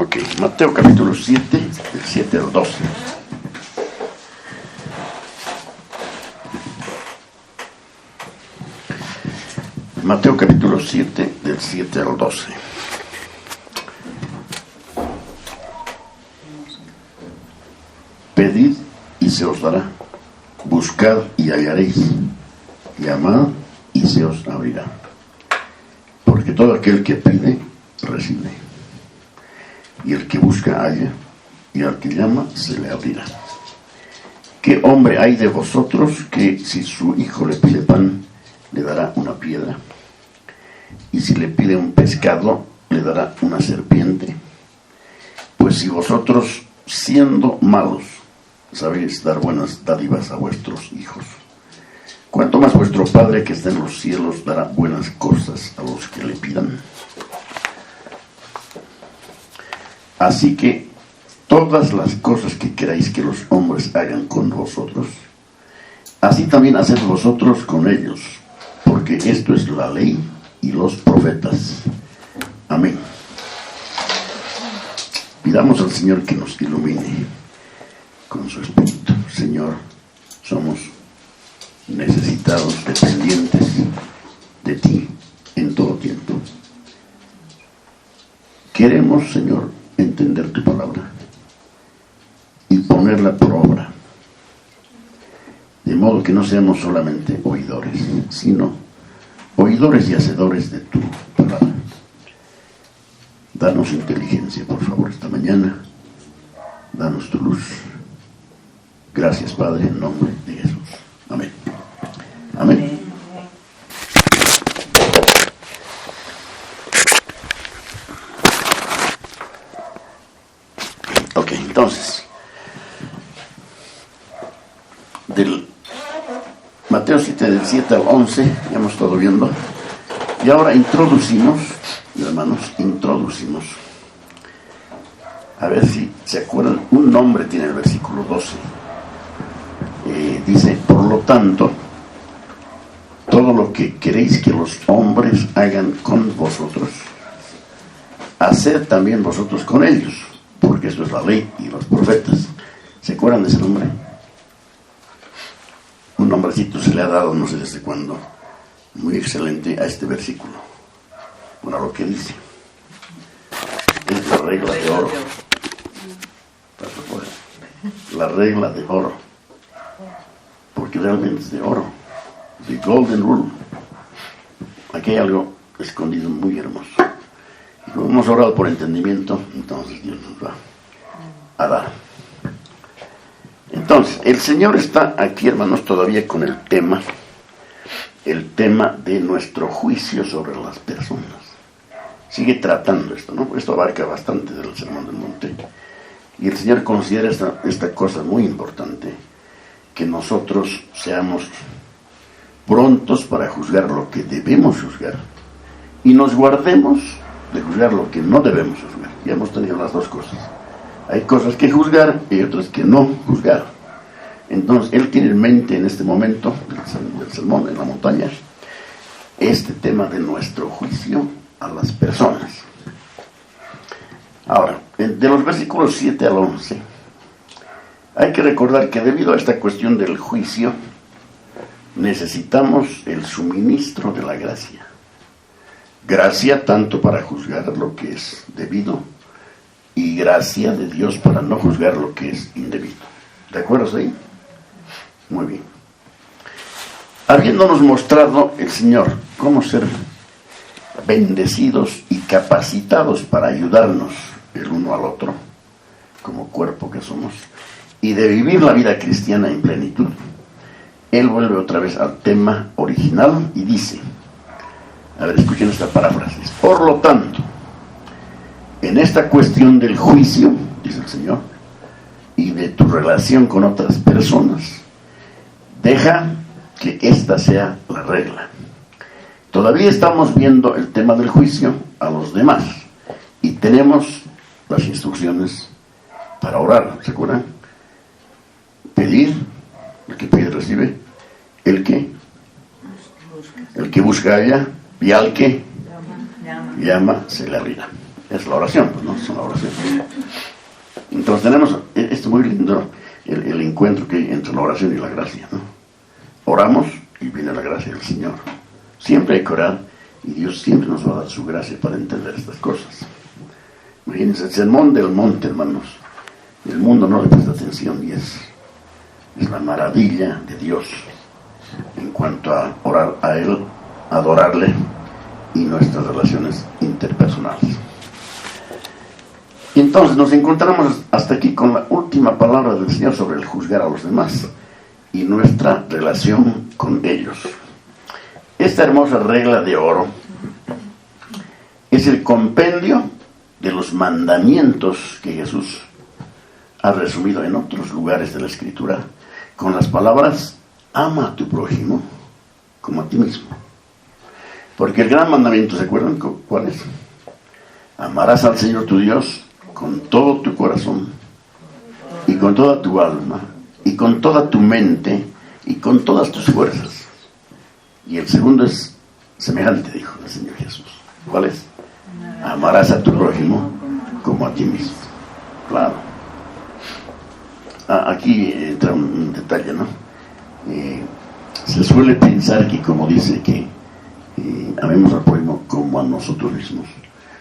Ok, Mateo capítulo 7, del 7 al 12. Mateo capítulo 7, del 7 al 12. Pedid y se os dará, buscad y hallaréis, llamad y se os abrirá. Porque todo aquel que pide, recibe. Y el que busca, halla, y al que llama, se le abrirá. ¿Qué hombre hay de vosotros que si su hijo le pide pan, le dará una piedra? Y si le pide un pescado, le dará una serpiente? Pues si vosotros, siendo malos, sabéis dar buenas dádivas a vuestros hijos, ¿cuánto más vuestro Padre que está en los cielos dará buenas cosas a los que le pidan? Así que todas las cosas que queráis que los hombres hagan con vosotros, así también haced vosotros con ellos, porque esto es la ley y los profetas. Amén. Pidamos al Señor que nos ilumine con su Espíritu. Señor, somos necesitados, dependientes de ti en todo tiempo. Queremos, Señor, entender tu palabra y ponerla por obra, de modo que no seamos solamente oidores, sino oidores y hacedores de tu palabra. Danos inteligencia, por favor, esta mañana. Danos tu luz. Gracias, Padre, en nombre de Jesús. Amén. Amén. Ok, entonces, del Mateo 7, del 7 al 11, ya hemos estado viendo, y ahora introducimos, hermanos, a ver si se acuerdan, un nombre tiene el versículo 12, dice, por lo tanto, todo lo que queréis que los hombres hagan con vosotros, haced también vosotros con ellos, porque esto es la ley y los profetas. ¿Se acuerdan de ese nombre? Un nombrecito se le ha dado, no sé desde cuándo, muy excelente a este versículo. Bueno, lo que dice es la regla de oro. La regla de oro, porque realmente es de oro. The Golden Rule. Aquí hay algo escondido muy hermoso. Y como hemos orado por entendimiento, entonces Dios nos va a dar. Entonces, el Señor está aquí, hermanos, todavía con el tema de nuestro juicio sobre las personas. Sigue tratando esto, ¿no? Esto abarca bastante del Sermón del Monte. Y el Señor considera esta cosa muy importante, que nosotros seamos prontos para juzgar lo que debemos juzgar y nos guardemos de juzgar lo que no debemos juzgar. Ya hemos tenido las dos cosas. Hay cosas que juzgar y otras que no juzgar. Entonces, Él tiene en mente en este momento del sermón en la montaña este tema de nuestro juicio a las personas. Ahora, de los versículos 7 al 11, hay que recordar que debido a esta cuestión del juicio, necesitamos el suministro de la gracia. Gracia tanto para juzgar lo que es debido y gracia de Dios para no juzgar lo que es indebido. ¿De acuerdo ahí? Muy bien. Habiéndonos mostrado el Señor cómo ser bendecidos y capacitados para ayudarnos el uno al otro, como cuerpo que somos, y de vivir la vida cristiana en plenitud, Él vuelve otra vez al tema original y dice, a ver, escuchen esta paráfrasis, por lo tanto, en esta cuestión del juicio, dice el Señor, y de tu relación con otras personas, deja que esta sea la regla. Todavía estamos viendo el tema del juicio a los demás y tenemos las instrucciones para orar, ¿se acuerdan? Pedir, el que pide recibe, el que busca halla, y al que llama se le abrirá. Es la oración, pues, ¿no? Es una oración. Entonces tenemos, esto es muy lindo, el encuentro que hay entre la oración y la gracia, ¿no? Oramos y viene la gracia del Señor. Siempre hay que orar y Dios siempre nos va a dar su gracia para entender estas cosas. Imagínense, el sermón del monte, hermanos. El mundo no le presta atención y es la maravilla de Dios en cuanto a orar a Él, adorarle y nuestras relaciones interpersonales. Y entonces nos encontramos hasta aquí con la última palabra del Señor sobre el juzgar a los demás y nuestra relación con ellos. Esta hermosa regla de oro es el compendio de los mandamientos que Jesús ha resumido en otros lugares de la Escritura con las palabras: ama a tu prójimo como a ti mismo. Porque el gran mandamiento, ¿se acuerdan cuál es? Amarás al Señor tu Dios con todo tu corazón y con toda tu alma y con toda tu mente y con todas tus fuerzas. Y el segundo es semejante, dijo el Señor Jesús. ¿Cuál es? Amarás a tu prójimo como a ti mismo. Claro. Aquí entra un detalle, ¿no? Se suele pensar que, como dice, que amemos al prójimo como a nosotros mismos.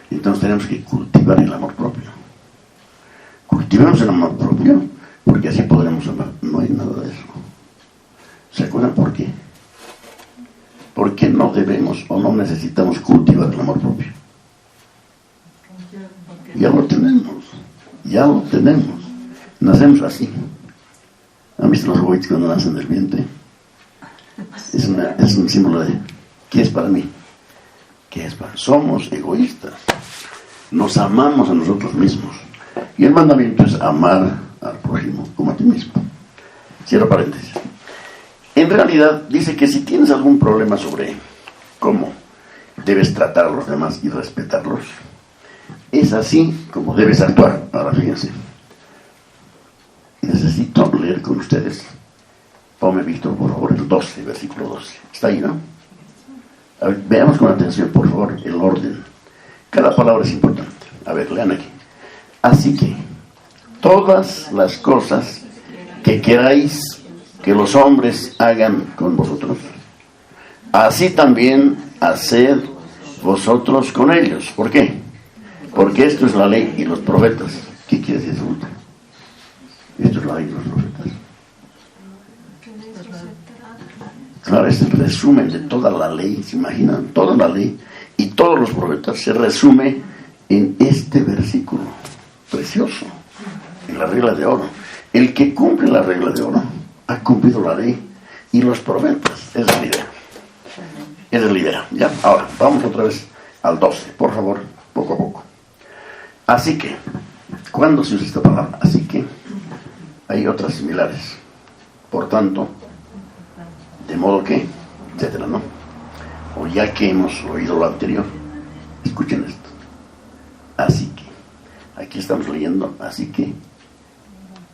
Entonces tenemos que cultivar el amor propio. Cultivemos el amor propio, porque así podremos amar. No hay nada de eso. ¿Se acuerdan por qué? Porque no debemos o no necesitamos cultivar el amor propio. Ya lo tenemos. Nacemos así. ¿Han visto los huevitos cuando nacen del vientre? Es un símbolo de ¿qué es para mí? ¿Qué es para? Somos egoístas. Nos amamos a nosotros mismos. Y el mandamiento es amar al prójimo como a ti mismo. Cierro paréntesis. En realidad dice que si tienes algún problema sobre cómo debes tratar a los demás y respetarlos, es así como debes actuar. Ahora fíjense. Necesito leer con ustedes. Ponme, Víctor, por favor, el 12, versículo 12. Está ahí, ¿no? A ver, veamos con atención, por favor, el orden. Cada palabra es importante. A ver, lean aquí. Así que, todas las cosas que queráis que los hombres hagan con vosotros, así también haced vosotros con ellos. ¿Por qué? Porque esto es la ley y los profetas. ¿Qué quiere decir eso? Esto es la ley y los profetas. Claro, es el resumen de toda la ley. ¿Se imaginan? Toda la ley y todos los profetas se resume en este versículo precioso, en la regla de oro. El que cumple la regla de oro ha cumplido la ley y los profetas. Esa es la idea. Esa es la idea. Ya, ahora, vamos otra vez al 12, por favor, poco a poco. Así que, ¿cuándo se usa esta palabra? Así que, hay otras similares. Por tanto, de modo que, etcétera, ¿no? O ya que hemos oído lo anterior, escuchen esto. Así que, aquí estamos leyendo, así que,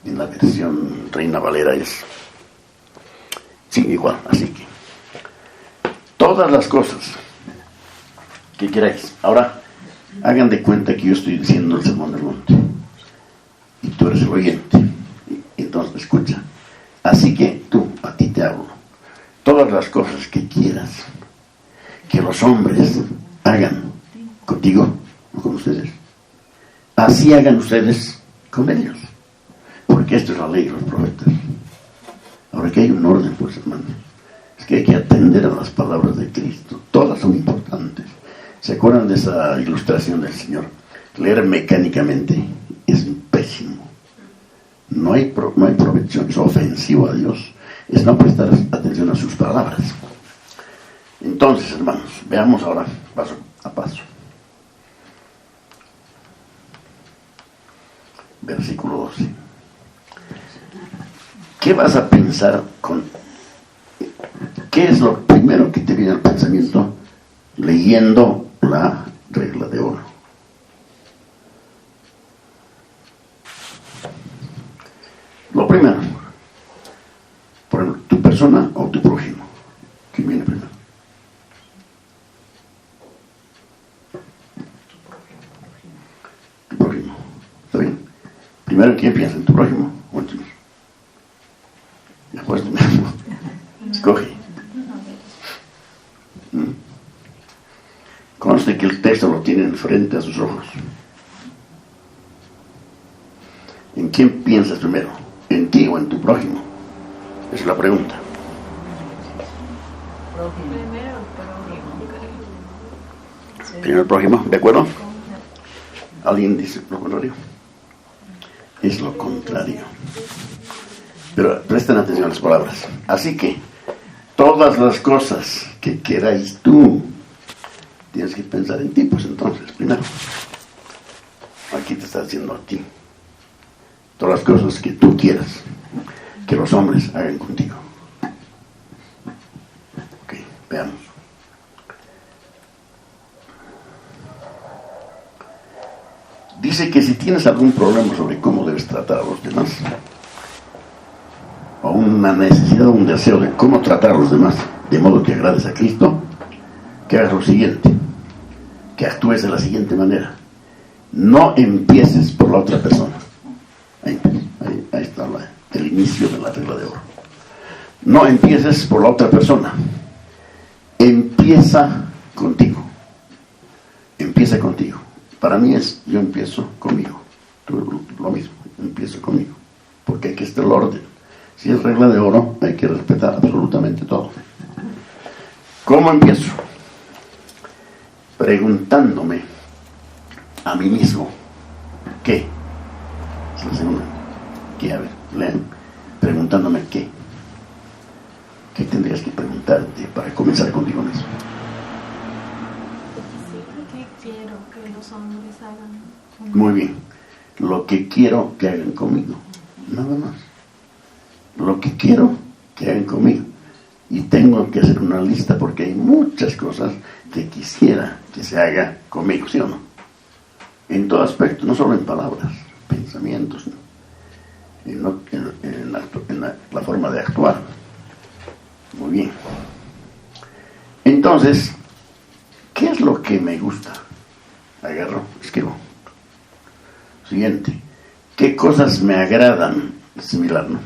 en la versión Reina Valera es, sí, igual, así que, todas las cosas que queráis. Ahora, hagan de cuenta que yo estoy diciendo el sermón del monte, y tú eres el oyente, y entonces escucha. Así que tú, a ti te hablo. Todas las cosas que quieras que los hombres hagan contigo o con ustedes, así hagan ustedes con ellos, porque esto es la ley de los profetas. Ahora que hay un orden, pues, hermano, es que hay que atender a las palabras de Cristo. Todas son importantes. ¿Se acuerdan de esa ilustración del Señor? Leer mecánicamente es pésimo. No hay provecho, es ofensivo a Dios. Es no prestar atención a sus palabras. Entonces, hermanos, veamos ahora paso a paso. Versículo 12. ¿Qué vas a pensar con? ¿Qué es lo primero que te viene al pensamiento leyendo la regla de oro? Lo primero, por ejemplo, tu persona o tu prójimo. ¿Qué viene primero? Primero, ¿quién piensa? ¿En tu prójimo o en ti mismo? Después tú mismo. Escoge. Conste que el texto lo tiene enfrente a sus ojos. ¿En quién piensas primero? ¿En ti o en tu prójimo? Esa es la pregunta. Primero el prójimo, ¿de acuerdo? ¿Alguien dice lo contrario? Es lo contrario. Pero presten atención a las palabras. Así que, todas las cosas que queráis tú, tienes que pensar en ti, pues entonces, primero. Aquí te está diciendo a ti. Todas las cosas que tú quieras que los hombres hagan contigo. Ok, veamos. Dice que si tienes algún problema sobre cómo debes tratar a los demás, o una necesidad o un deseo de cómo tratar a los demás, de modo que agrades a Cristo, que hagas lo siguiente, que actúes de la siguiente manera. No empieces por la otra persona. Ahí está el inicio de la regla de oro. No empieces por la otra persona. Empieza contigo. Empieza contigo. Para mí yo empiezo conmigo. Tú lo mismo, empiezo conmigo. Porque aquí está el orden. Si es regla de oro, hay que respetar absolutamente todo. ¿Cómo empiezo? Preguntándome a mí mismo, ¿qué? Es la segunda. ¿Qué? A ver, lean. Preguntándome qué. ¿Qué tendrías que preguntarte para comenzar contigo mismo? ¿Qué quiero que los hombres hagan conmigo? Muy bien. Lo que quiero que hagan conmigo. Nada más. Lo que quiero que hagan conmigo. Y tengo que hacer una lista porque hay muchas cosas que quisiera que se haga conmigo, ¿sí o no? En todo aspecto, no solo en palabras, pensamientos, ¿no? en la forma de actuar. Muy bien. Entonces, ¿qué es lo que me gusta? Agarro, escribo. Siguiente. ¿Qué cosas me agradan? Similar, ¿no?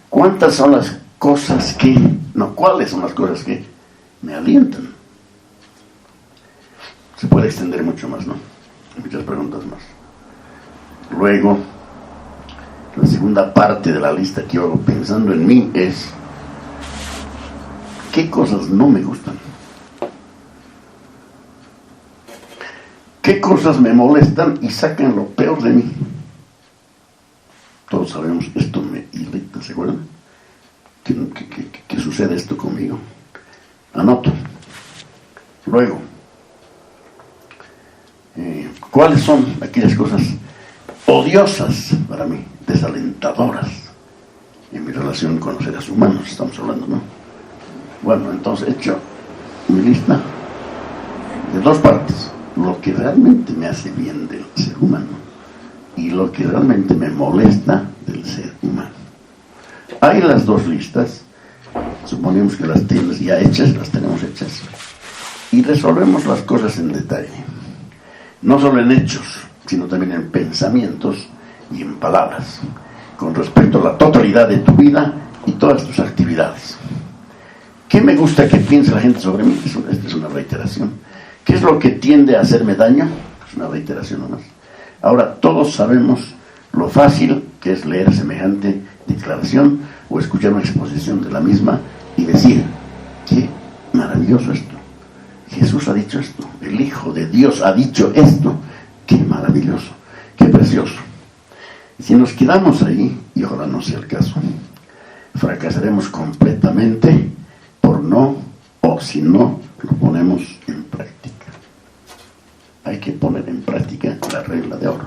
¿Cuántas son las cosas que... No, ¿cuáles son las cosas que me alientan? Se puede extender mucho más, ¿no? Muchas preguntas más. Luego, la segunda parte de la lista que yo hago pensando en mí es... ¿qué cosas no me gustan? ¿Qué cosas me molestan y sacan lo peor de mí? Todos sabemos, esto me irrita, ¿se acuerdan? ¿Qué sucede esto conmigo? Anoto. Luego, ¿cuáles son aquellas cosas odiosas para mí, desalentadoras en mi relación con los seres humanos? Estamos hablando, ¿no? Bueno, entonces he hecho mi lista de dos partes. Lo que realmente me hace bien del ser humano y lo que realmente me molesta del ser humano. Hay las dos listas, suponemos que las tienes ya hechas, las tenemos hechas, y resolvemos las cosas en detalle, no solo en hechos, sino también en pensamientos y en palabras, con respecto a la totalidad de tu vida y todas tus actividades. ¿Qué me gusta que piense la gente sobre mí? Esta es una reiteración. ¿Qué es lo que tiende a hacerme daño? Es una reiteración nomás. Ahora, todos sabemos lo fácil que es leer semejante declaración o escuchar una exposición de la misma y decir, qué maravilloso esto. Jesús ha dicho esto, el Hijo de Dios ha dicho esto, qué maravilloso, qué precioso. Y si nos quedamos ahí, y ojalá no sea el caso, fracasaremos completamente por no, o si no lo ponemos en práctica. Hay que poner en práctica la regla de oro.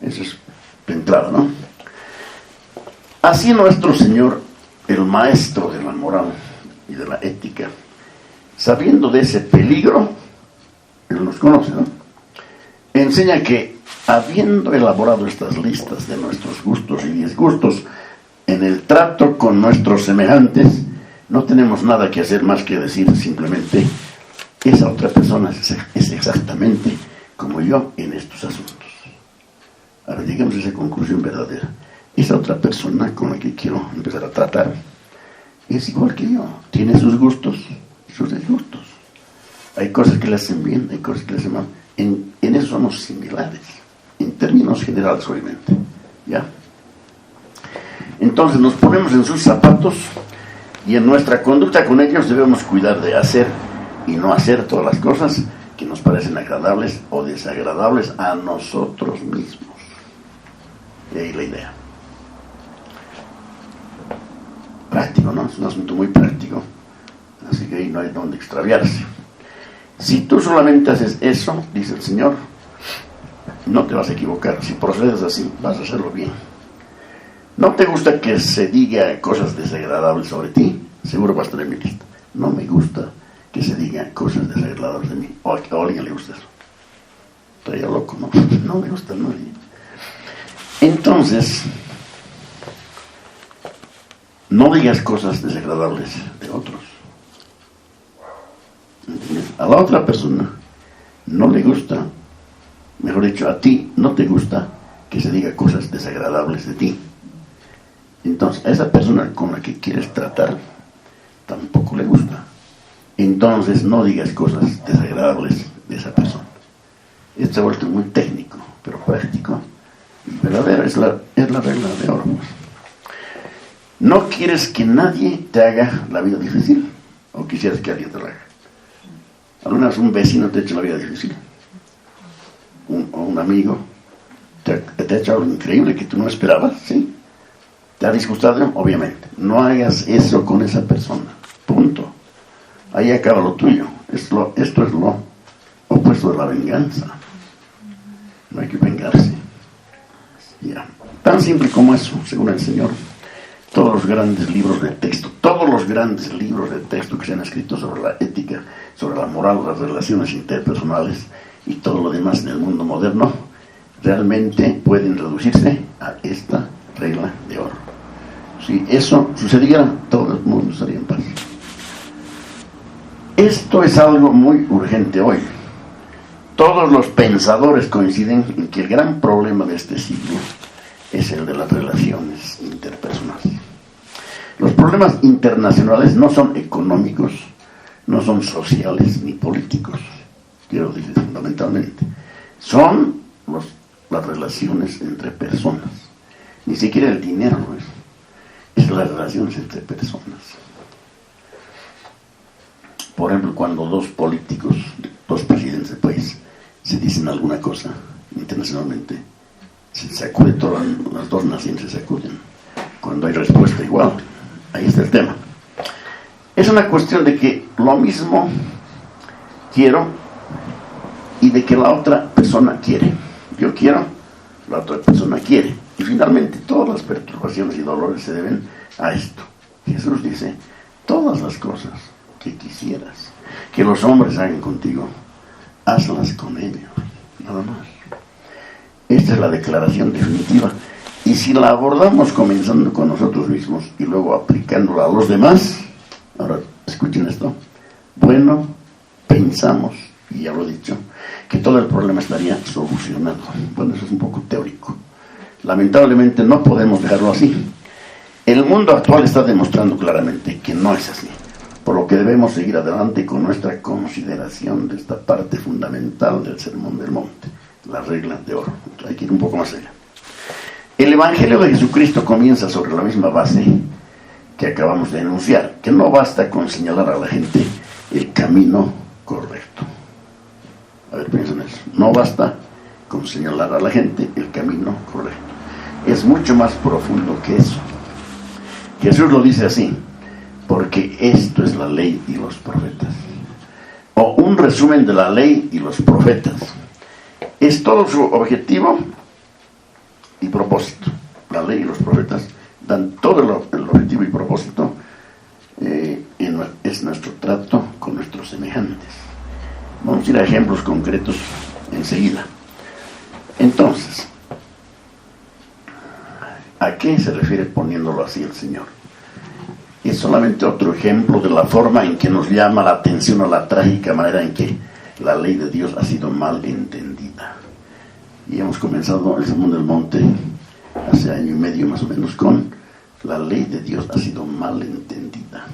Eso es de entrada, ¿no? Así nuestro Señor, el maestro de la moral y de la ética, sabiendo de ese peligro, Él nos conoce, ¿no? Enseña que, habiendo elaborado estas listas de nuestros gustos y disgustos, en el trato con nuestros semejantes, no tenemos nada que hacer más que decir simplemente, esa otra persona es exactamente como yo en estos asuntos. A ver, lleguemos a esa conclusión verdadera. Esa otra persona con la que quiero empezar a tratar es igual que yo, tiene sus gustos y sus disgustos. Hay cosas que le hacen bien, hay cosas que le hacen mal. En eso somos similares, en términos generales, obviamente. ¿Ya? Entonces nos ponemos en sus zapatos y en nuestra conducta con ellos debemos cuidar de hacer y no hacer todas las cosas que nos parecen agradables o desagradables a nosotros mismos. Y ahí la idea. Práctico, ¿no? Es un asunto muy práctico. Así que ahí no hay donde extraviarse. Si tú solamente haces eso, dice el Señor, no te vas a equivocar. Si procedes así, vas a hacerlo bien. ¿No te gusta que se diga cosas desagradables sobre ti? Seguro vas a tener mi lista. No me gusta que se digan cosas desagradables de mí. O a alguien le gusta eso. Estoy loco, ¿no? No me gusta a nadie. Entonces, no digas cosas desagradables de otros. ¿Entiendes? A la otra persona no le gusta, mejor dicho, a ti no te gusta que se diga cosas desagradables de ti. Entonces, a esa persona con la que quieres tratar tampoco le gusta. Entonces, no digas cosas desagradables de esa persona. Esto se ha vuelto muy técnico, pero práctico y verdadero. Es la regla de oro. No quieres que nadie te haga la vida difícil, o quisieras que alguien te la haga. Alguna vez un vecino te ha hecho la vida difícil, o un amigo te ha hecho algo increíble que tú no esperabas, ¿sí? ¿Te ha disgustado? Obviamente. No hagas eso con esa persona. Punto. Ahí acaba lo tuyo. Esto es lo opuesto de la venganza. No hay que vengarse. Ya. Tan simple como eso, según el Señor. Todos los grandes libros de texto que se han escrito sobre la ética, sobre la moral, las relaciones interpersonales y todo lo demás en el mundo moderno, realmente pueden reducirse a esta regla de oro. Si eso sucediera, todo el mundo estaría en paz. Esto es algo muy urgente hoy. Todos los pensadores coinciden en que el gran problema de este siglo es el de las relaciones interpersonales. Los problemas internacionales no son económicos, no son sociales ni políticos, quiero decir fundamentalmente. Son las relaciones entre personas. Ni siquiera el dinero es las relaciones entre personas. Por ejemplo, cuando dos políticos, dos presidentes del país, se dicen alguna cosa internacionalmente, se sacude todas las dos naciones, se sacuden. Cuando hay respuesta igual, ahí está el tema. Es una cuestión de que lo mismo quiero y de que la otra persona quiere. Yo quiero, la otra persona quiere. Y finalmente todas las perturbaciones y dolores se deben a esto. Jesús dice, todas las cosas que quisieras que los hombres hagan contigo, hazlas con ellos, nada más. Esta es la declaración definitiva. Y si la abordamos comenzando con nosotros mismos y luego aplicándola a los demás, ahora escuchen esto, bueno, pensamos, y ya lo he dicho, que todo el problema estaría solucionado. Bueno, eso es un poco teórico. Lamentablemente no podemos dejarlo así. El mundo actual está demostrando claramente que no es así, por lo que debemos seguir adelante con nuestra consideración de esta parte fundamental del Sermón del Monte, la regla de oro. Hay que ir un poco más allá. El Evangelio de Jesucristo comienza sobre la misma base que acabamos de enunciar, que no basta con señalar a la gente el camino correcto. A ver, piensen eso. No basta con señalar a la gente el camino correcto. Es mucho más profundo que eso. Jesús lo dice así, porque esto es la ley y los profetas. O un resumen de la ley y los profetas. Es todo su objetivo y propósito. La ley y los profetas dan todo el objetivo y propósito. Es nuestro trato con nuestros semejantes. Vamos a ir a ejemplos concretos enseguida. Entonces, ¿a qué se refiere poniéndolo así el Señor? Es solamente otro ejemplo de la forma en que nos llama la atención a la trágica manera en que la ley de Dios ha sido mal entendida. Y hemos comenzado el Sermón del Monte hace año y medio más o menos con la ley de Dios ha sido mal entendida.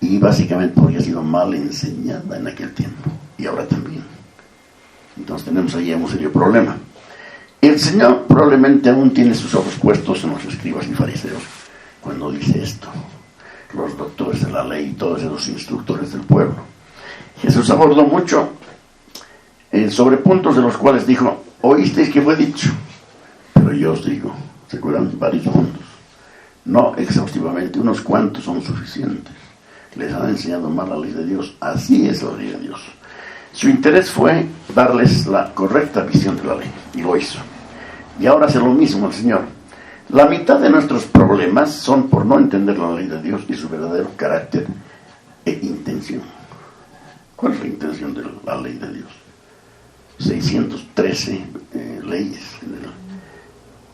Y básicamente porque ha sido mal enseñada en aquel tiempo. Y ahora también. Entonces tenemos ahí un serio problema. El Señor probablemente aún tiene sus ojos puestos en los escribas y fariseos cuando dice esto. Los doctores de la ley y todos esos instructores del pueblo. Jesús abordó mucho sobre puntos de los cuales dijo: oísteis que fue dicho, pero yo os digo. ¿Se acuerdan? Varios puntos. No exhaustivamente, unos cuantos son suficientes. Les han enseñado mal la ley de Dios. Así es la ley de Dios. Su interés fue darles la correcta visión de la ley, y lo hizo. Y ahora hace lo mismo el Señor. La mitad de nuestros problemas son por no entender la ley de Dios y su verdadero carácter e intención. ¿Cuál es la intención de la ley de Dios? 613 leyes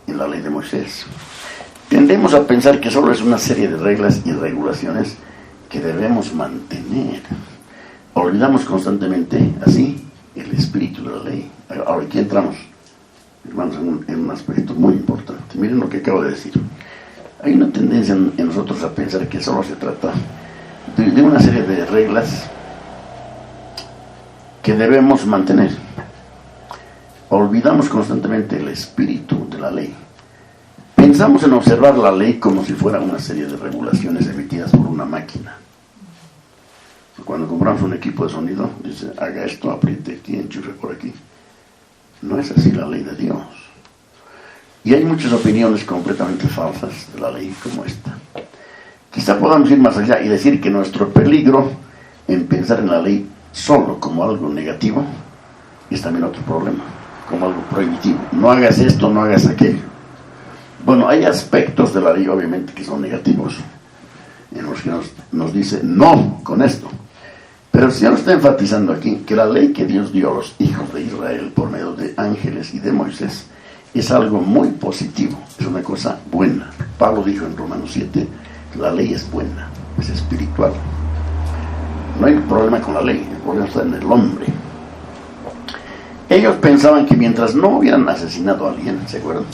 en la ley de Moisés. Tendemos a pensar que solo es una serie de reglas y regulaciones que debemos mantener. Olvidamos constantemente, así, el espíritu de la ley. Ahora aquí entramos, hermanos, en un aspecto muy importante. Miren lo que acabo de decir. Hay una tendencia en nosotros a pensar que solo se trata de una serie de reglas que debemos mantener. Olvidamos constantemente el espíritu de la ley. Pensamos en observar la ley como si fuera una serie de regulaciones emitidas por una máquina. Cuando compramos un equipo de sonido, dice: haga esto, apriete aquí, enchufe por aquí. No es así la ley de Dios. Y hay muchas opiniones completamente falsas de la ley como esta. Quizá podamos ir más allá y decir que nuestro peligro en pensar en la ley solo como algo negativo es también otro problema, como algo prohibitivo. No hagas esto, no hagas aquello. Bueno, hay aspectos de la ley obviamente que son negativos, en los que nos dice no con esto. Pero el Señor está enfatizando aquí que la ley que Dios dio a los hijos de Israel por medio de ángeles y de Moisés es algo muy positivo, es una cosa buena. Pablo dijo en Romanos 7 que la ley es buena, es espiritual. No hay problema con la ley, el problema está en el hombre. Ellos pensaban que mientras no hubieran asesinado a alguien, ¿se acuerdan?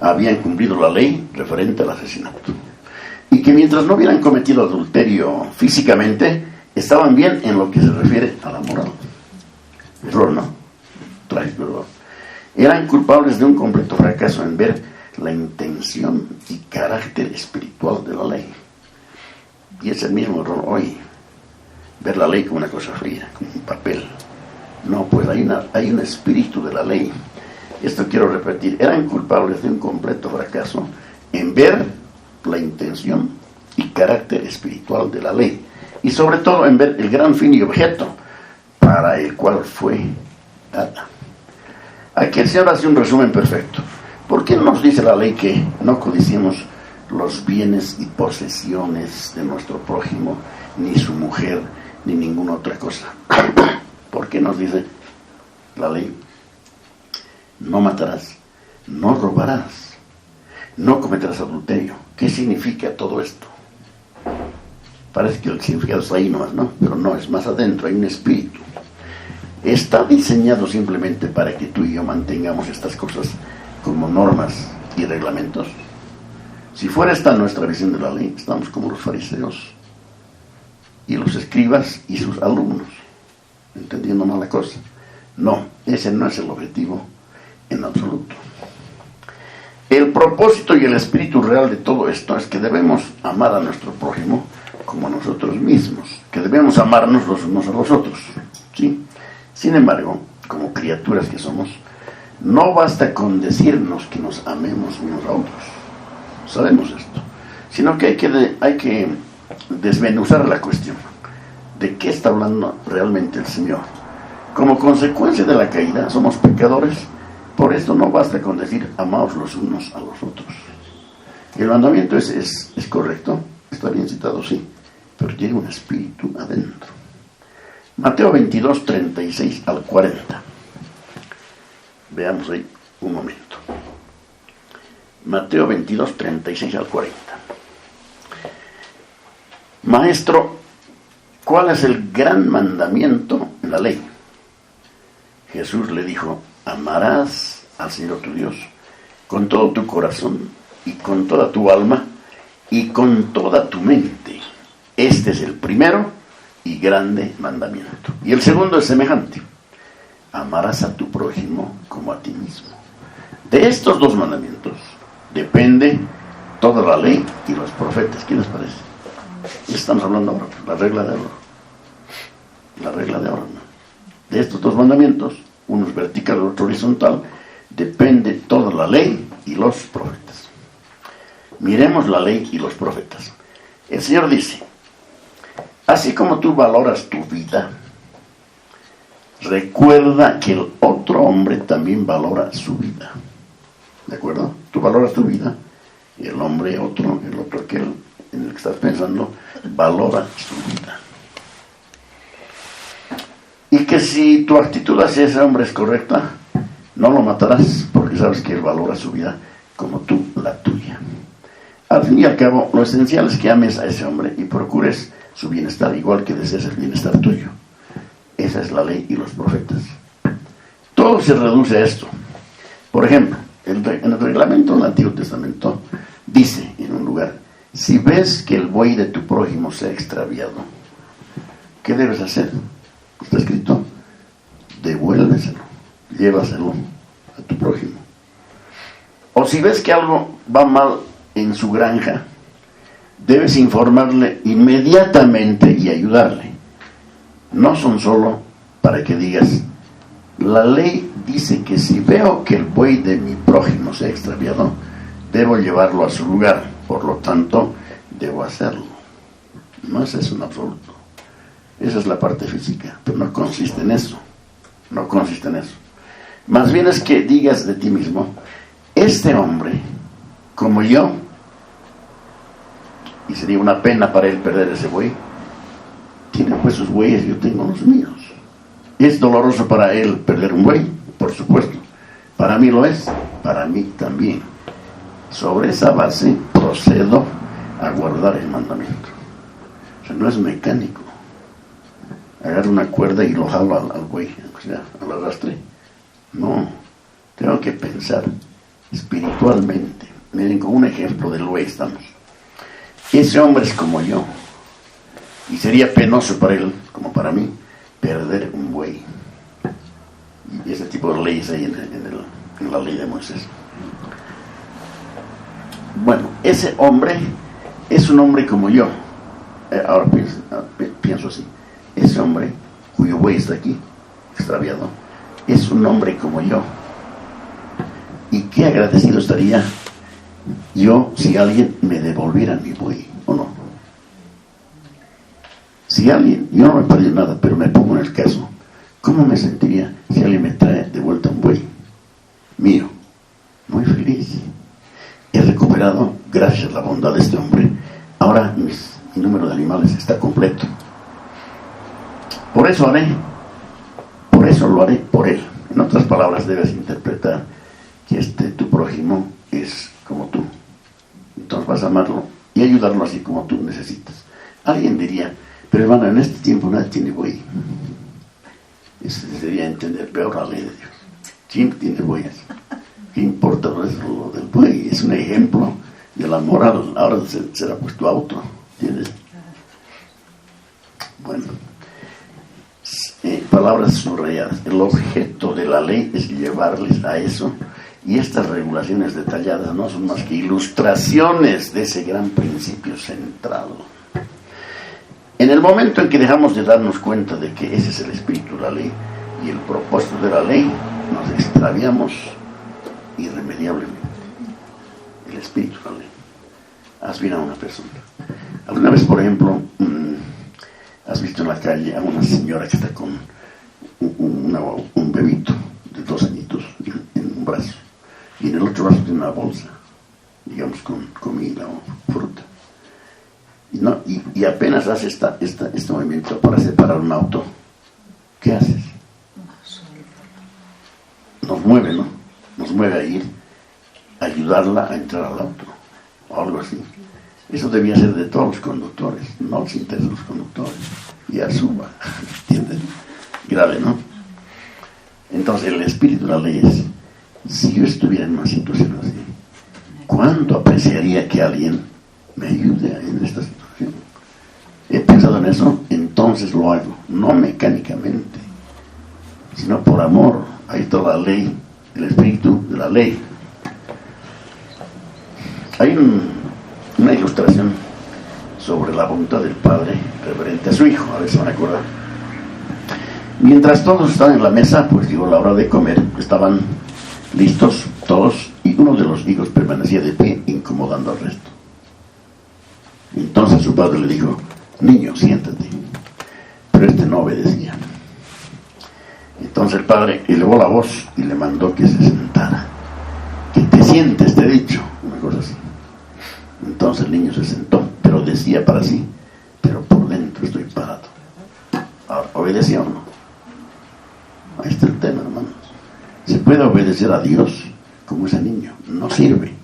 Habían cumplido la ley referente al asesinato. Y que mientras no hubieran cometido adulterio físicamente, estaban bien en lo que se refiere a la moral. Error, ¿no? Trágico error. Eran culpables de un completo fracaso en ver la intención y carácter espiritual de la ley. Y es el mismo error hoy. Ver la ley como una cosa fría, como un papel. No, pues hay un espíritu de la ley. Esto quiero repetir. Eran culpables de un completo fracaso en ver la intención y carácter espiritual de la ley. Y sobre todo en ver el gran fin y objeto para el cual fue dada. Aquí el Señor hace un resumen perfecto. ¿Por qué nos dice la ley que no codiciemos los bienes y posesiones de nuestro prójimo, ni su mujer, ni ninguna otra cosa? ¿Por qué nos dice la ley? No matarás, no robarás, no cometerás adulterio. ¿Qué significa todo esto? Parece que el significado está ahí nomás, ¿no? Pero no, es más adentro, hay un espíritu. Está diseñado simplemente para que tú y yo mantengamos estas cosas como normas y reglamentos. Si fuera esta nuestra visión de la ley, estamos como los fariseos y los escribas y sus alumnos, entendiendo mal la cosa. No, ese no es el objetivo en absoluto. El propósito y el espíritu real de todo esto es que debemos amar a nuestro prójimo como a nosotros mismos, que debemos amarnos los unos a los otros, ¿sí? Sin embargo, como criaturas que somos, no basta con decirnos que nos amemos unos a otros, sabemos esto, sino que hay que desmenuzar la cuestión de qué está hablando realmente el Señor. Como consecuencia de la caída, somos pecadores. Por esto no basta con decir amaos los unos a los otros. El mandamiento es correcto, está bien citado, sí, pero tiene un espíritu adentro. Mateo 22, 36 al 40. Veamos ahí un momento. Mateo 22, 36 al 40. Maestro, ¿cuál es el gran mandamiento en la ley? Jesús le dijo: amarás al Señor tu Dios con todo tu corazón y con toda tu alma y con toda tu mente. Este es el primero y grande mandamiento. Y el segundo es semejante: amarás a tu prójimo como a ti mismo. De estos dos mandamientos depende toda la ley y los profetas. ¿Qué les parece? Estamos hablando ahora, la regla de oro. La regla de oro, ¿no? De estos dos mandamientos, uno es vertical y otro horizontal, depende toda la ley y los profetas. Miremos la ley y los profetas. El Señor dice: así como tú valoras tu vida, recuerda que el otro hombre también valora su vida. ¿De acuerdo? Tú valoras tu vida, y el hombre otro, el otro aquel en el que estás pensando, valora su vida. Y que si tu actitud hacia ese hombre es correcta, no lo matarás, porque sabes que él valora su vida como tú la tuya. Al fin y al cabo, lo esencial es que ames a ese hombre y procures su bienestar, igual que desees el bienestar tuyo. Esa es la ley y los profetas. Todo se reduce a esto. Por ejemplo, en el reglamento del Antiguo Testamento dice en un lugar: si ves que el buey de tu prójimo se ha extraviado, ¿qué debes hacer? Está escrito: devuélveselo, llévaselo a tu prójimo. O si ves que algo va mal en su granja, debes informarle inmediatamente y ayudarle. No son solo para que digas: la ley dice que si veo que el buey de mi prójimo se ha extraviado, debo llevarlo a su lugar, por lo tanto debo hacerlo. No es eso en absoluto. Esa es la parte física, pero no consiste en eso. No consiste en eso. Más bien es que digas de ti mismo: este hombre, como yo, y sería una pena para él perder ese buey, tiene pues sus bueyes, yo tengo los míos. ¿Es doloroso para él perder un buey? Por supuesto. Para mí lo es, para mí también. Sobre esa base procedo a guardar el mandamiento. O sea, no es mecánico. Agarro una cuerda y lo jalo al buey, o sea, al arrastre. No, tengo que pensar espiritualmente. Miren, con un ejemplo del buey estamos. Ese hombre es como yo, y sería penoso para él, como para mí, perder un buey. Y ese tipo de leyes hay en la ley de Moisés. Bueno, ese hombre es un hombre como yo. Ahora pienso así: ese hombre cuyo buey está aquí, extraviado, es un hombre como yo. Y qué agradecido estaría yo si alguien me devolviera mi buey, ¿o no? Si alguien, yo no me perdí nada, pero me pongo en el caso, ¿cómo me sentiría si alguien me trae de vuelta un buey mío? Muy feliz. He recuperado, gracias a la bondad de este hombre, ahora mi número de animales está completo. Por eso lo haré por él. En otras palabras, debes interpretar que tu prójimo es como tú. Entonces vas a amarlo y ayudarlo así como tú necesitas. Alguien diría: pero hermano, en este tiempo nadie tiene buey. Eso sería entender peor la ley de Dios. ¿Quién tiene bueyes? ¿Qué importa lo del buey? Es un ejemplo de la moral. Ahora será puesto a otro, ¿entiendes? Bueno, palabras subrayadas. El objeto de la ley es llevarles a eso, y estas regulaciones detalladas no son más que ilustraciones de ese gran principio central. En el momento en que dejamos de darnos cuenta de que ese es el espíritu de la ley y el propósito de la ley, nos extraviamos irremediablemente. El espíritu de la ley. Haz bien a una persona. Alguna vez, por ejemplo, has visto en la calle a una señora que está con un bebito de 2 añitos en un brazo, y en el otro brazo tiene una bolsa, digamos, con comida o fruta. Y apenas hace este movimiento para separar un auto, ¿qué haces? Nos mueve, ¿no? Nos mueve a ir a ayudarla a entrar al auto, o algo así. Eso debía ser de todos los conductores, no los intereses de los conductores. Y asuba, ¿entienden? Grave, ¿no? Entonces el espíritu de la ley es Si yo estuviera en una situación así, ¿cuánto apreciaría que alguien me ayude en esta situación? He pensado en eso, entonces lo hago, no mecánicamente, sino por amor. Ahí está la ley, el espíritu de la ley. Hay una ilustración sobre la voluntad del Padre referente a su Hijo, a ver si van a acordar. Mientras todos estaban en la mesa, pues llegó la hora de comer, estaban listos todos, y uno de los hijos permanecía de pie, incomodando al resto. Entonces su padre le dijo: niño, siéntate. Pero este no obedecía. Entonces el padre elevó la voz y le mandó que se sentara. Que te sientes, te he dicho, una cosa así. Entonces el niño se sentó, pero decía para sí: pero por dentro estoy parado. Ahora, ¿obedecía o no? Ahí está el tema, hermanos. Se puede obedecer a Dios como ese niño, no sirve.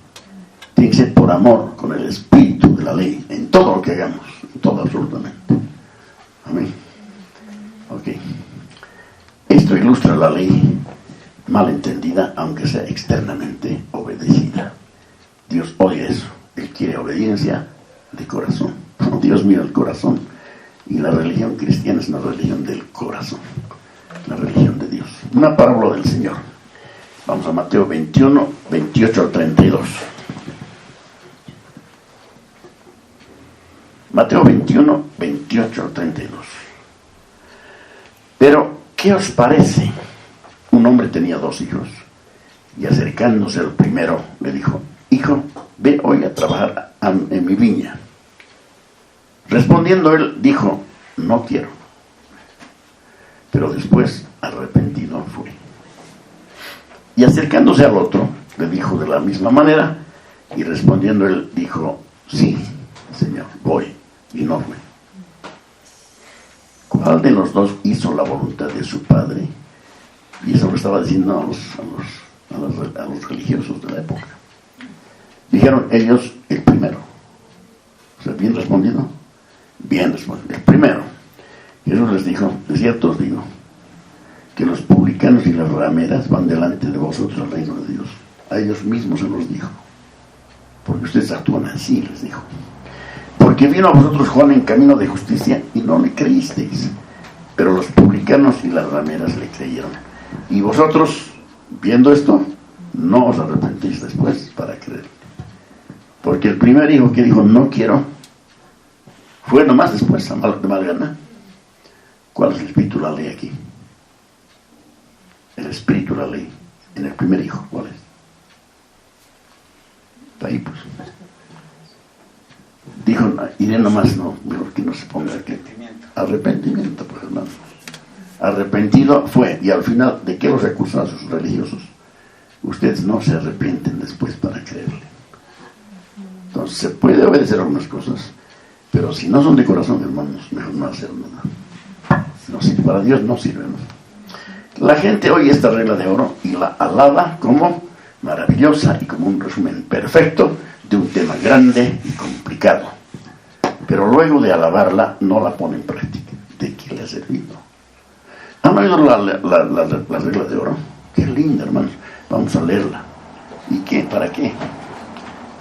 Tiene que ser por amor, con el espíritu de la ley, en todo lo que hagamos, en todo absolutamente. Amén. Ok. Esto ilustra la ley mal entendida, aunque sea externamente obedecida. Dios odia eso. Él quiere obediencia de corazón. Dios mira el corazón. Y la religión cristiana es una religión del corazón. La religión de Dios. Una parábola del Señor. Vamos a Mateo 21, 28 al 32. Mateo 21, 28 al 32. Pero, ¿qué os parece? Un hombre tenía 2 hijos, y acercándose al primero, le dijo: hijo, ve hoy a trabajar en mi viña. Respondiendo él, dijo: no quiero. Pero después, arrepentido, fue. Y acercándose al otro, le dijo de la misma manera, y respondiendo él, dijo: sí, Señor, voy, y no fue. ¿Cuál de los 2 hizo la voluntad de su padre? Y eso lo estaba diciendo a los religiosos de la época. Dijeron ellos: el primero. O sea, bien respondido. Bien respondido. El primero. Jesús les dijo: de cierto os digo, que los publicanos y las rameras van delante de vosotros al reino de Dios. A ellos mismos se los dijo. Porque ustedes actúan así, les dijo. Porque vino a vosotros Juan en camino de justicia y no le creísteis. Pero los publicanos y las rameras le creyeron. Y vosotros, viendo esto, no os arrepentís después para creer. Porque el primer hijo que dijo: no quiero, fue nomás después, de mal gana. ¿Cuál es el espíritu de la ley aquí? El espíritu de la ley en el primer hijo, ¿cuál es? Está ahí, pues. Dijo: iré nomás, no, mejor que no se ponga aquí. Arrepentimiento, pues, hermano. Arrepentido fue, y al final, ¿de qué los acusó a sus religiosos? Ustedes no se arrepienten después para creerle. Entonces, se puede obedecer algunas cosas, pero si no son de corazón, hermanos, mejor no hacer nada. No sirve, para Dios no sirve, ¿no? La gente oye esta regla de oro y la alaba como maravillosa y como un resumen perfecto de un tema grande y complicado. Pero luego de alabarla, no la pone en práctica. ¿De qué le ha servido? ¿Han oído la regla de oro? Qué linda, hermanos. Vamos a leerla. ¿Y qué? ¿Para qué?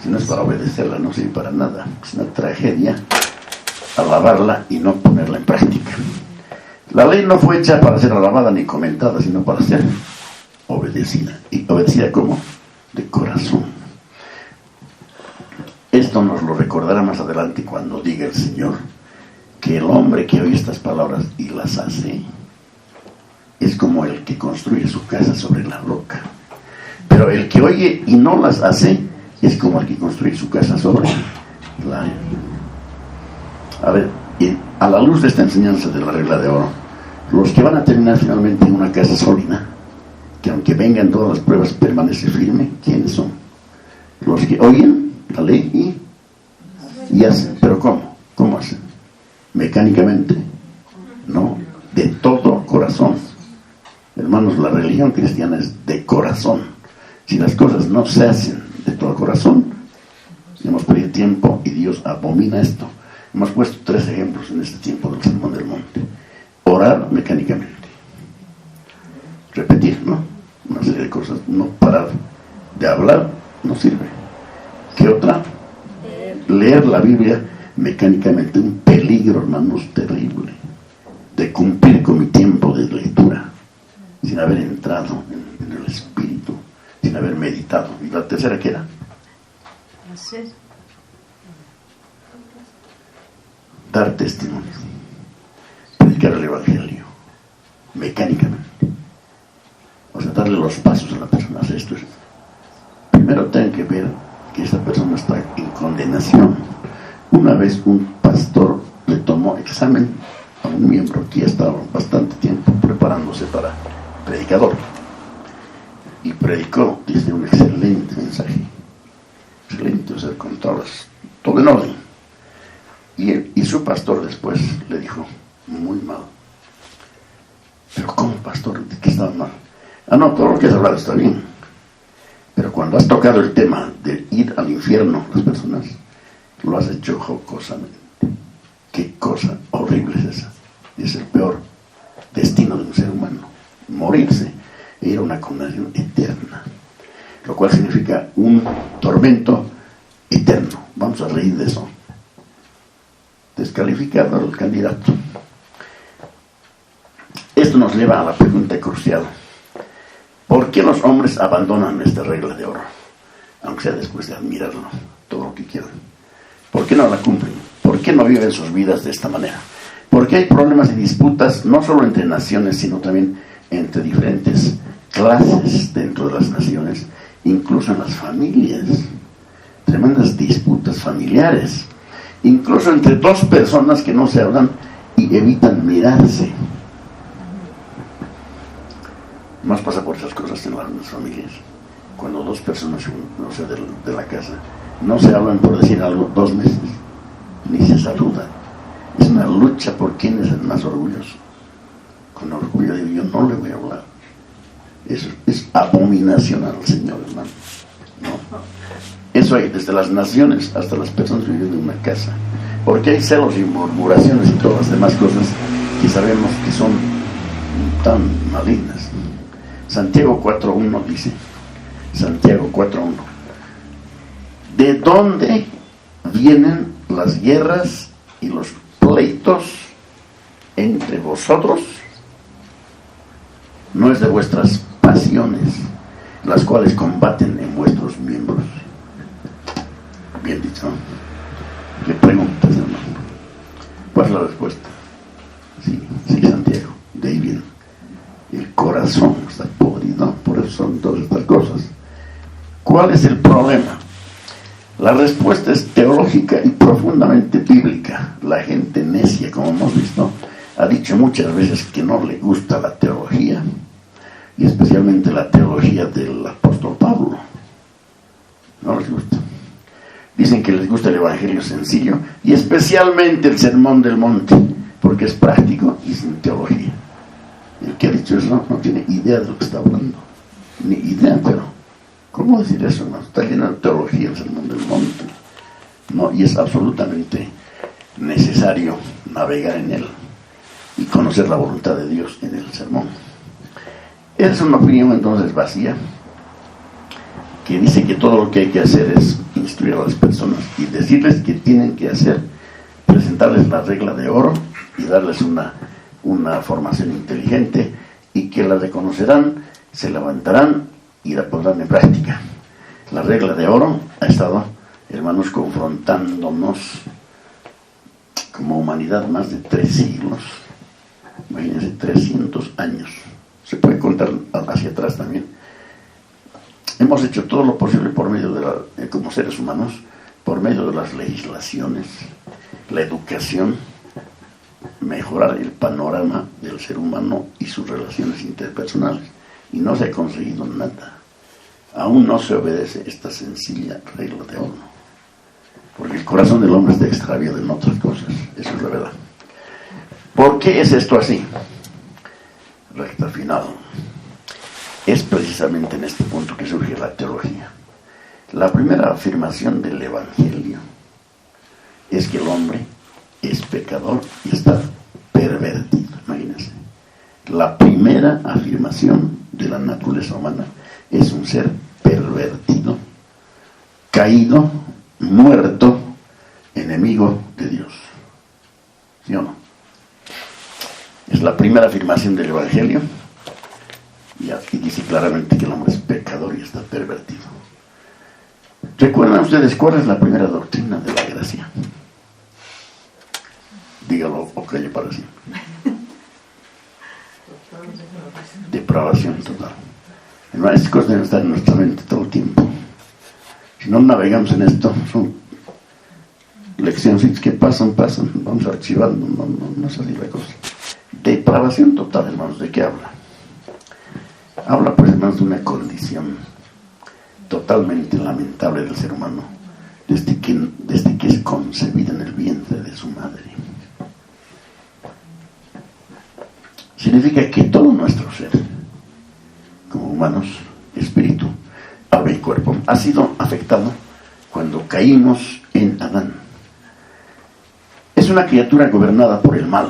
Si no es para obedecerla, no sirve para nada. Es una tragedia alabarla y no ponerla en práctica. La ley no fue hecha para ser alabada ni comentada, sino para ser obedecida. ¿Y obedecida cómo? De corazón. Esto nos lo recordará más adelante cuando diga el Señor que el hombre que oye estas palabras y las hace es como el que construye su casa sobre la roca. Pero el que oye y no las hace es como el que construye su casa sobre la arena. A ver, y a la luz de esta enseñanza de la regla de oro, los que van a terminar finalmente en una casa sólida, que aunque vengan todas las pruebas permanece firme, ¿quiénes son? Los que oyen la ley y hacen. ¿Pero cómo? ¿Cómo hacen? ¿Mecánicamente? No, de todo corazón. Hermanos, la religión cristiana es de corazón. Si las cosas no se hacen de todo corazón, hemos perdido tiempo y Dios abomina esto. Hemos puesto 3 ejemplos en este tiempo del Sermón del Monte. Orar mecánicamente. Repetir, ¿no? Una serie de cosas. No parar de hablar no sirve. ¿Qué otra? Leer la Biblia mecánicamente, un peligro, hermanos, terrible, de cumplir con mi tiempo de lectura, sin haber entrado en el espíritu, sin haber meditado. ¿Y la tercera qué era? Dar testimonio, predicar el Evangelio, mecánicamente. O sea, darle los pasos a la persona. Esto es, primero tengo que ver que esta persona está en condenación. Una vez un pastor le tomó examen a un miembro que ya estaba bastante tiempo preparándose para predicador, y predicó, dice, un excelente mensaje, excelente, o sea, con todo en orden, y su pastor después le dijo, muy mal. Pero ¿cómo, pastor? ¿De qué estaba mal? No, todo lo que has hablado está bien, pero cuando has tocado el tema de ir al infierno las personas, lo has hecho jocosamente. Qué cosa horrible es esa. Es el peor destino de un ser humano, morirse e ir a una condenación eterna, lo cual significa un tormento eterno. Vamos a reír de eso. Descalificado al candidato. Esto nos lleva a la pregunta crucial: ¿por qué los hombres abandonan esta regla de oro? Aunque sea después de admirarlo todo lo que quieran. ¿Por qué no la cumplen? ¿Por qué no viven sus vidas de esta manera? Porque hay problemas y disputas no solo entre naciones, sino también entre diferentes clases dentro de las naciones, incluso en las familias. Tremendas disputas familiares, incluso entre dos personas que no se hablan y evitan mirarse. Más pasa por esas cosas en las familias. Cuando dos personas, no sé, de la casa, no se hablan, por decir algo, 2 meses, ni se saludan. Es una lucha por quién es el más orgulloso. Con orgullo digo, yo no le voy a hablar. Eso es abominación al Señor, hermano. No. Eso hay desde las naciones hasta las personas viviendo en una casa. Porque hay celos y murmuraciones y todas las demás cosas que sabemos que son tan malignas. Santiago 4.1 dice, Santiago 4.1, ¿de dónde vienen las guerras y los pleitos entre vosotros? No es de vuestras pasiones, las cuales combaten en vuestros miembros. Bien dicho, ¿no? ¿Qué preguntas, hermano? ¿Cuál es la respuesta? Sí, Santiago, de ahí viene. El corazón está podrido, por eso son todas estas cosas. ¿Cuál es el problema? La respuesta es teológica y profundamente bíblica. La gente necia, como hemos visto, ha dicho muchas veces que no le gusta la teología, y especialmente la teología del apóstol Pablo. No les gusta. Dicen que les gusta el evangelio sencillo, y especialmente el sermón del monte, porque es práctico y sin teología. El que ha dicho eso no tiene idea de lo que está hablando. Ni idea, pero ¿cómo decir eso? No? Está lleno de teología el sermón del monte. No, y es absolutamente necesario navegar en él y conocer la voluntad de Dios en el sermón. Esa es una opinión entonces vacía, que dice que todo lo que hay que hacer es instruir a las personas y decirles que tienen que hacer, presentarles la regla de oro y darles una formación inteligente, y que la reconocerán, se levantarán y la pondrán en práctica. La regla de oro ha estado, hermanos, confrontándonos como humanidad más de 3 siglos. Imagínense, 300 años. Se puede contar hacia atrás también. Hemos hecho todo lo posible por medio de como seres humanos, por medio de las legislaciones, la educación, mejorar el panorama del ser humano y sus relaciones interpersonales, y no se ha conseguido nada. Aún no se obedece esta sencilla regla de oro, porque el corazón del hombre está extraviado en otras cosas. Eso es la verdad. ¿Por qué es esto así? Recta final. Es precisamente en este punto que surge la teología. La primera afirmación del Evangelio es que el hombre es pecador y está pervertido. Imagínense. La primera afirmación de la naturaleza humana es un ser pervertido, caído, muerto, enemigo de Dios. ¿Sí o no? Es la primera afirmación del Evangelio, y aquí dice claramente que el hombre es pecador y está pervertido. ¿Recuerdan ustedes cuál es la primera doctrina de la gracia? Dígalo o calle para siempre. Depravación total. Estas cosas deben estar en nuestra mente todo el tiempo. Si no navegamos en esto, son lecciones que pasan, vamos archivando, no sale la cosa. Depravación total, hermanos, ¿de qué habla? Habla, pues, hermanos, de una condición totalmente lamentable del ser humano desde que es concebida en el vientre de su madre. Significa que todo nuestro ser, como humanos, espíritu, alma y cuerpo, ha sido afectado cuando caímos en Adán. Es una criatura gobernada por el mal,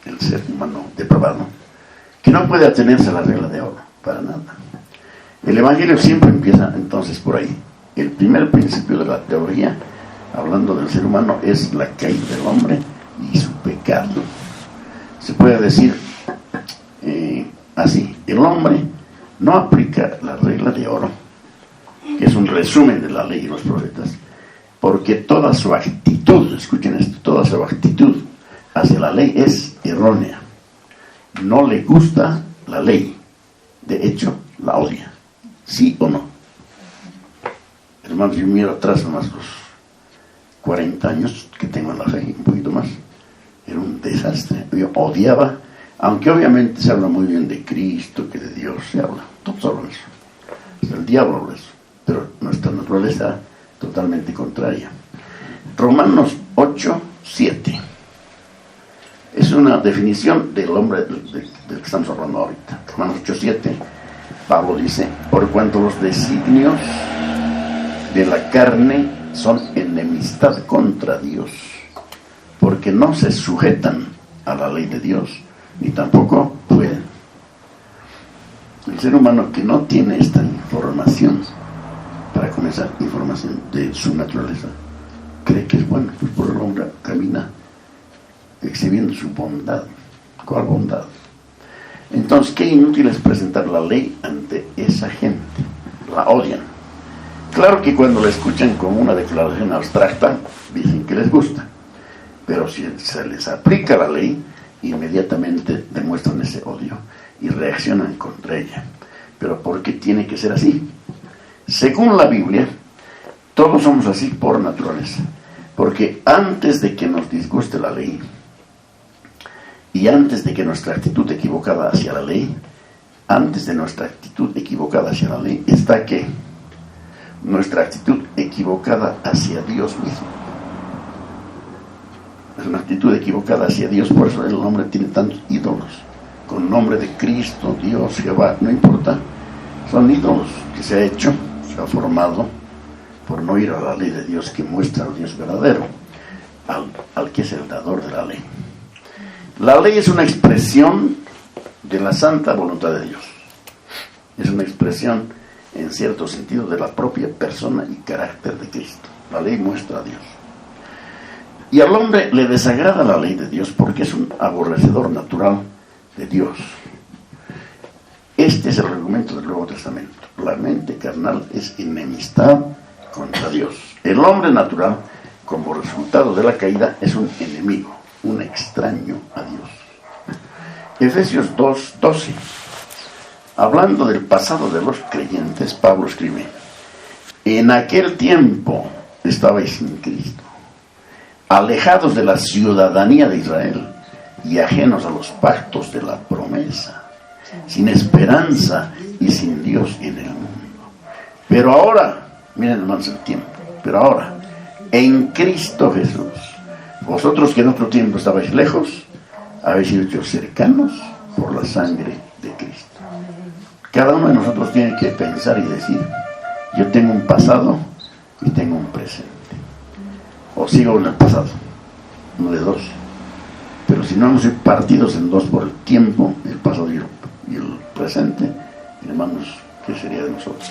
el ser humano depravado, que no puede atenerse a la regla de oro, para nada. El Evangelio siempre empieza entonces por ahí. El primer principio de la teología, hablando del ser humano, es la caída del hombre y su pecado. Se puede decir así: el hombre no aplica la regla de oro, que es un resumen de la ley y los profetas, porque toda su actitud, escuchen esto, toda su actitud hacia la ley es errónea. No le gusta la ley, de hecho la odia. ¿Sí o no? Hermanos, yo miro atrás nomás los 40 años que tengo en la fe, un poquito más. Era un desastre. Yo odiaba, aunque obviamente se habla muy bien de Cristo, que de Dios se habla, todos hablan eso. Hasta el diablo habla eso. Pero nuestra naturaleza totalmente contraria. Romanos 8:7 es una definición del hombre del que estamos hablando ahorita. Romanos 8:7, Pablo dice: por cuanto los designios de la carne son enemistad contra Dios, porque no se sujetan a la ley de Dios, ni tampoco pueden. El ser humano que no tiene esta información, para comenzar, información de su naturaleza, cree que es bueno, pues por el hombre camina exhibiendo su bondad. ¿Cuál bondad? Entonces, qué inútil es presentar la ley ante esa gente. La odian. Claro que cuando la escuchan como una declaración abstracta, dicen que les gusta. Pero si se les aplica la ley, inmediatamente demuestran ese odio y reaccionan contra ella. Pero ¿por qué tiene que ser así? Según la Biblia, todos somos así por naturaleza. Porque antes de que nos disguste la ley, y antes de que nuestra actitud equivocada hacia la ley, está que nuestra actitud equivocada hacia Dios mismo. Es una actitud equivocada hacia Dios, por eso el hombre tiene tantos ídolos, con nombre de Cristo, Dios, Jehová, no importa, son ídolos que se ha hecho, se ha formado, por no ir a la ley de Dios que muestra al Dios verdadero, al que es el dador de la ley. La ley es una expresión de la santa voluntad de Dios. Es una expresión, en cierto sentido, de la propia persona y carácter de Cristo. La ley muestra a Dios. Y al hombre le desagrada la ley de Dios porque es un aborrecedor natural de Dios. Este es el argumento del Nuevo Testamento. La mente carnal es enemistad contra Dios. El hombre natural, como resultado de la caída, es un enemigo, un extraño a Dios. Efesios 2:12. Hablando del pasado de los creyentes, Pablo escribe: en aquel tiempo estabais sin Cristo, alejados de la ciudadanía de Israel y ajenos a los pactos de la promesa, sin esperanza y sin Dios en el mundo. Pero ahora, miren hermanos el tiempo, pero ahora, en Cristo Jesús, vosotros que en otro tiempo estabais lejos, habéis sido hechos cercanos por la sangre de Cristo. Cada uno de nosotros tiene que pensar y decir: yo tengo un pasado y tengo un presente. O sigo en el pasado, uno de dos. Pero si no hemos sido partidos en dos por el tiempo, el pasado y el presente, hermanos, ¿qué sería de nosotros?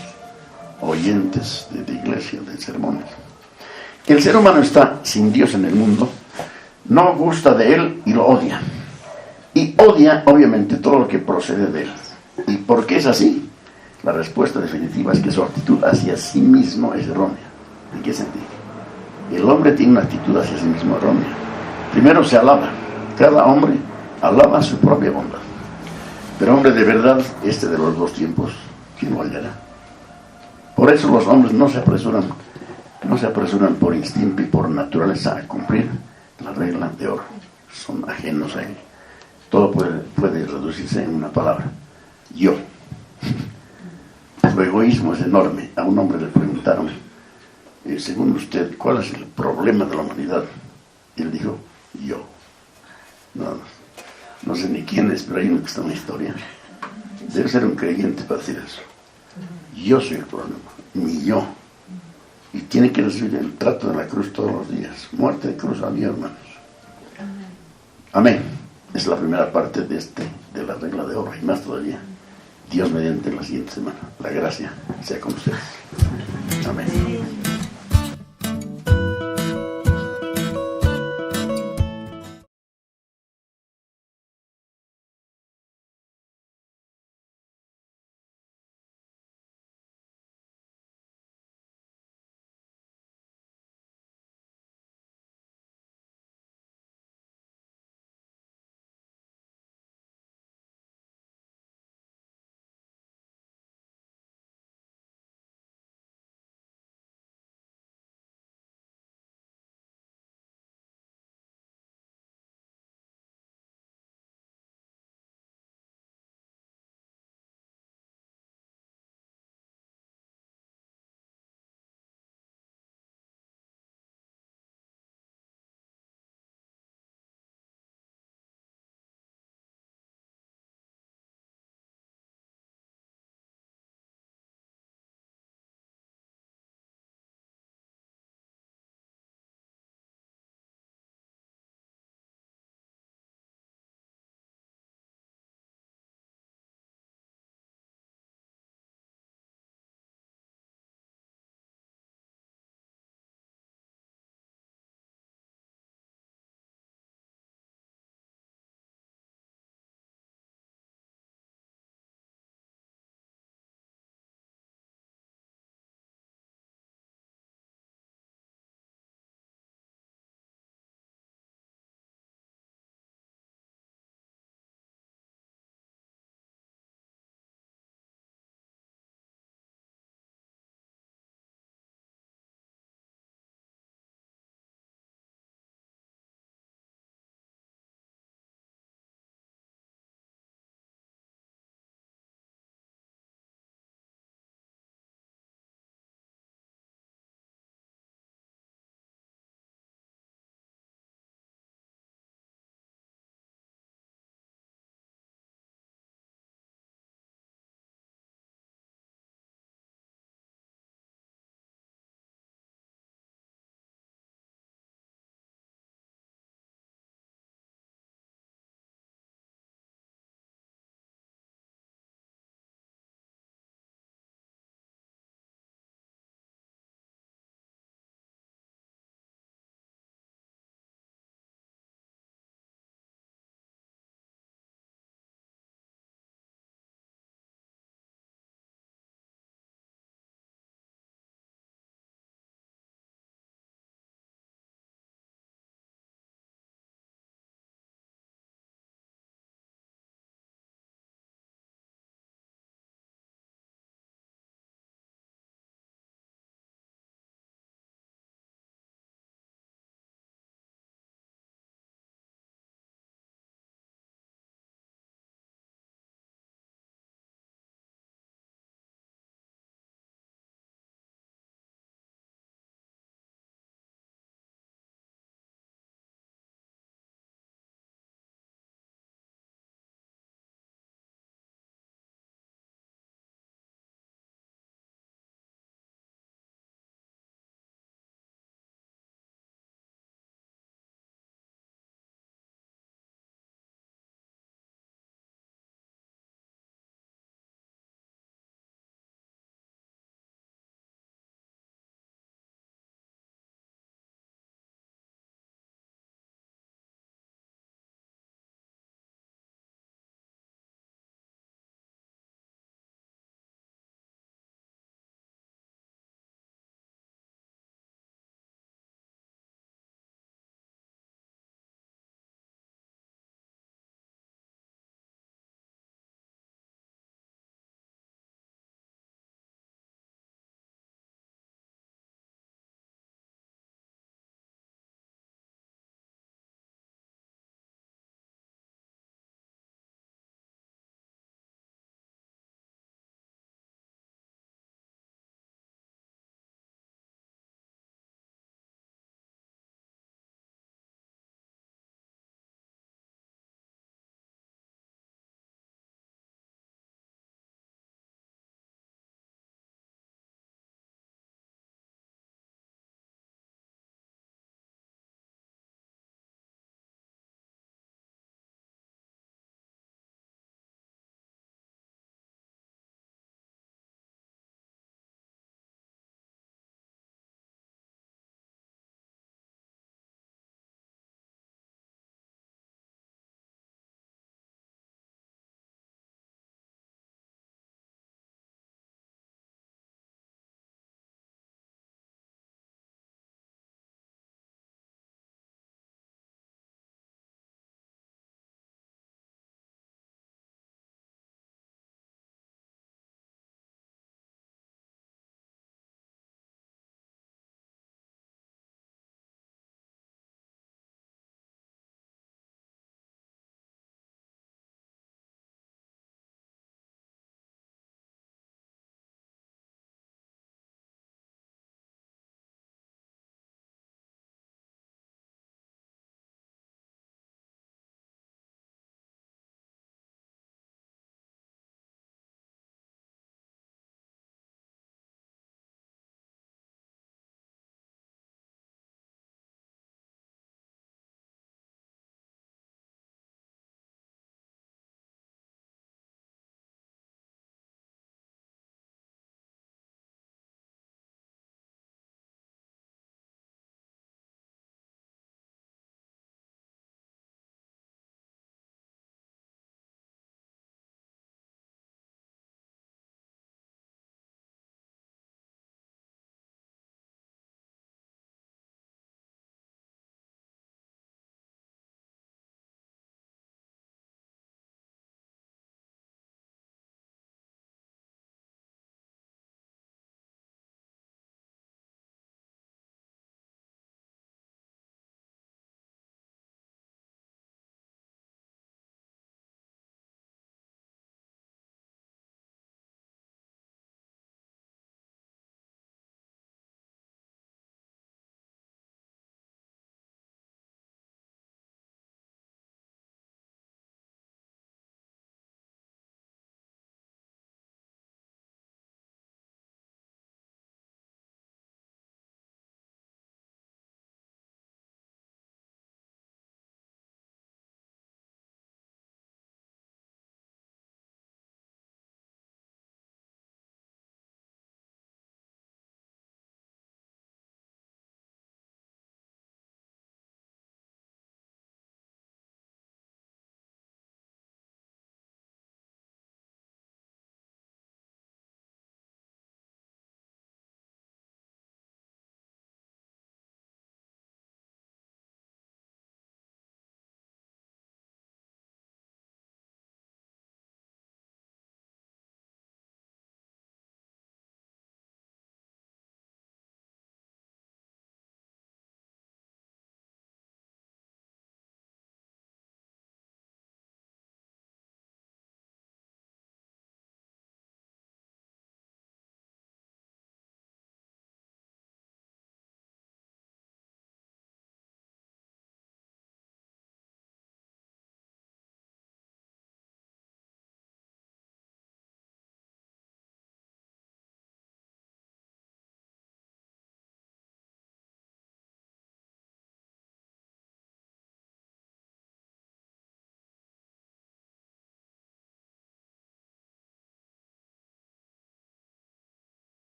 Oyentes de iglesia, de sermones. El ser humano está sin Dios en el mundo, no gusta de Él y lo odia. Y odia, obviamente, todo lo que procede de Él. ¿Y por qué es así? La respuesta definitiva es que su actitud hacia sí mismo es errónea. ¿En qué sentido? El hombre tiene una actitud hacia sí mismo errónea. Primero se alaba. Cada hombre alaba su propia bondad. Pero hombre de verdad, de los dos tiempos, ¿quién lo hallará? Por eso los hombres no se apresuran por instinto y por naturaleza a cumplir la regla de oro. Son ajenos a él. Todo puede reducirse en una palabra: yo. Su egoísmo es enorme. A un hombre le preguntaron, según usted, ¿cuál es el problema de la humanidad? Y él dijo, yo. No sé ni quién es, pero hay uno que está en la historia. Debe ser un creyente para decir eso. Yo soy el problema, mi yo. Y tiene que recibir el trato de la cruz todos los días. Muerte de cruz a mí, hermanos. Amén. Es la primera parte de la regla de oro, y más todavía. Dios mediante la siguiente semana. La gracia sea con ustedes. Amén.